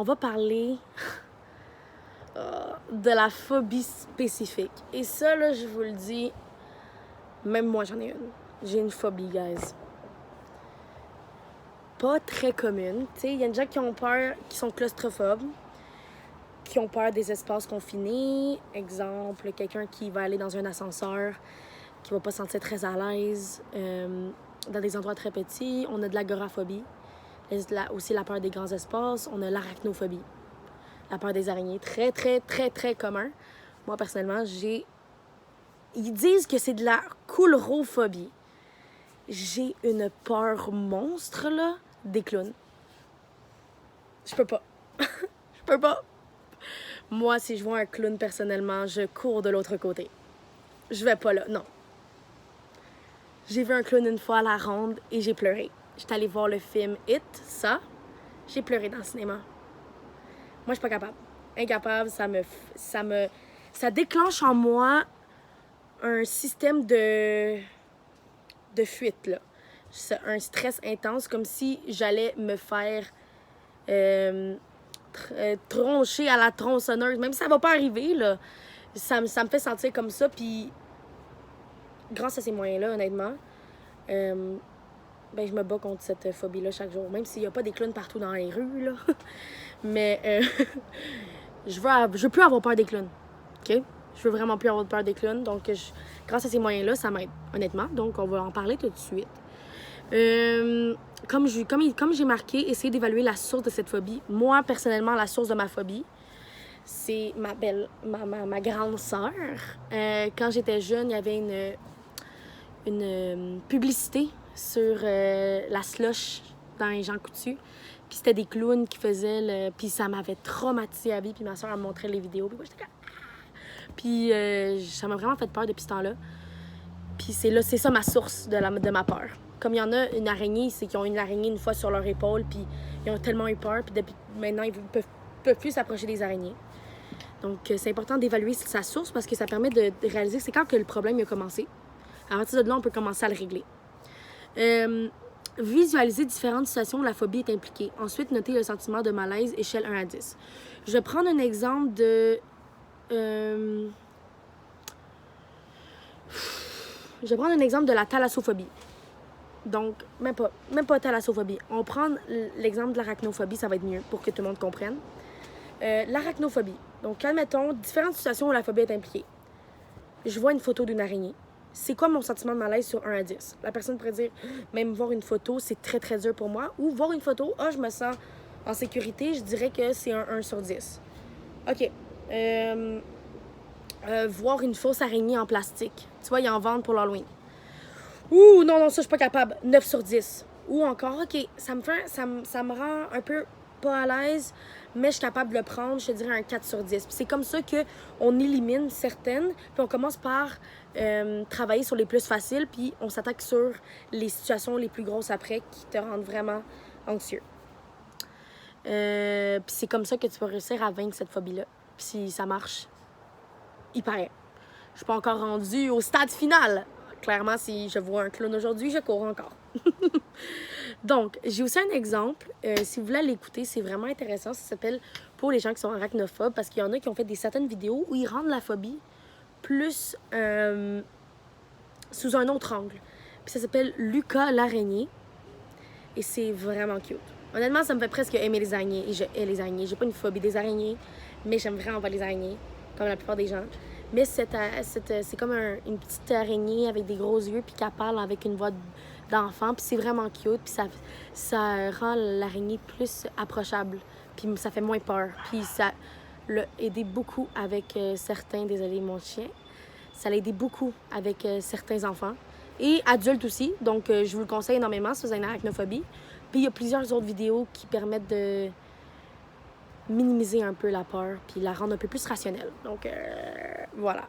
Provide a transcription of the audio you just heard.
On va parler de la phobie spécifique. Et ça, là, je vous le dis, même moi, j'en ai une. J'ai une phobie, guys. Pas très commune. Tu sais, il y a des gens qui ont peur, qui sont claustrophobes, qui ont peur des espaces confinés. Exemple, quelqu'un qui va aller dans un ascenseur, qui va pas se sentir très à l'aise, dans des endroits très petits. On a de l'agoraphobie. Aussi la peur des grands espaces. On a l'arachnophobie. La peur des araignées. Très, très, très, très commun. Moi, personnellement, j'ai... Ils disent que c'est de la coulrophobie. J'ai une peur monstre, là, des clowns. Je peux pas. Je peux pas. Moi, si je vois un clown, personnellement, je cours de l'autre côté. Je vais pas là, non. J'ai vu un clown une fois à la ronde et j'ai pleuré. J'étais allée voir le film It, ça. J'ai pleuré dans le cinéma. Moi, je suis pas capable. Incapable, ça déclenche en moi un système de fuite, là. C'est un stress intense, comme si j'allais me faire troncher à la tronçonneuse. Même si ça va pas arriver, là, ça me fait sentir comme ça. Puis, grâce à ces moyens-là, honnêtement, je me bats contre cette phobie-là chaque jour. Même s'il n'y a pas des clowns partout dans les rues, là. Mais je veux plus avoir peur des clowns. OK? Je veux vraiment plus avoir peur des clowns. Donc, grâce à ces moyens-là, ça m'aide, honnêtement. Donc, on va en parler tout de suite. Comme j'ai marqué, essayer d'évaluer la source de cette phobie. Moi, personnellement, la source de ma phobie, c'est ma grande sœur. Quand j'étais jeune, il y avait une publicité sur la slush dans les Jean Coutu. Puis c'était des clowns qui faisaient puis ça m'avait traumatisée à vie. Puis ma soeur me montrait les vidéos. Puis moi, j'étais comme... Puis ça m'a vraiment fait peur depuis ce temps-là. Puis c'est ça ma source de ma peur. Comme il y en a une araignée, c'est qu'ils ont une araignée une fois sur leur épaule, puis ils ont tellement eu peur, puis depuis maintenant, ils peuvent plus s'approcher des araignées. Donc, c'est important d'évaluer sa source parce que ça permet de réaliser que c'est quand que le problème a commencé. À partir de là, on peut commencer à le régler. Visualiser différentes situations où la phobie est impliquée. Ensuite, noter le sentiment de malaise, échelle 1 à 10. Je vais prendre un exemple de... Je vais prendre un exemple de la thalassophobie. Donc, même pas thalassophobie. On prend l'exemple de l'arachnophobie, ça va être mieux pour que tout le monde comprenne. L'arachnophobie. Donc, admettons, différentes situations où la phobie est impliquée. Je vois une photo d'une araignée. C'est quoi mon sentiment de malaise sur 1 à 10? La personne pourrait dire, même voir une photo, c'est très, très dur pour moi. Ou voir une photo, je me sens en sécurité, je dirais que c'est un 1 sur 10. OK. Voir une fausse araignée en plastique. Tu vois, ils en vendent pour l'Halloween. Ouh, non, ça, je suis pas capable. 9 sur 10. Ou encore, OK, ça me rend un peu pas à l'aise, mais je suis capable de le prendre, je te dirais un 4 sur 10. Puis c'est comme ça qu'on élimine certaines, puis on commence par travailler sur les plus faciles, puis on s'attaque sur les situations les plus grosses après qui te rendent vraiment anxieux. Puis c'est comme ça que tu vas réussir à vaincre cette phobie-là. Puis si ça marche, il paraît. Je suis pas encore rendue au stade final. Clairement, si je vois un clown aujourd'hui, je cours encore. Donc, j'ai aussi un exemple. Si vous voulez l'écouter, c'est vraiment intéressant. Ça s'appelle « Pour les gens qui sont arachnophobes » parce qu'il y en a qui ont fait certaines vidéos où ils rendent la phobie plus sous un autre angle. Puis ça s'appelle « Lucas l'araignée » et c'est vraiment cute. Honnêtement, ça me fait presque aimer les araignées et je hais les araignées. J'ai pas une phobie des araignées, mais j'aime vraiment pas les araignées, comme la plupart des gens. Mais c'est comme une petite araignée avec des gros yeux puis qui parle avec une voix d'enfant. Puis c'est vraiment cute. Puis ça rend l'araignée plus approchable. Puis ça fait moins peur. Puis ça l'a aidé beaucoup avec certains... Désolée, mon chien. Ça l'a aidé beaucoup avec certains enfants. Et adultes aussi. Donc, je vous le conseille énormément si vous avez une arachnophobie. Puis il y a plusieurs autres vidéos qui permettent de minimiser un peu la peur puis la rendre un peu plus rationnelle. Donc, voilà.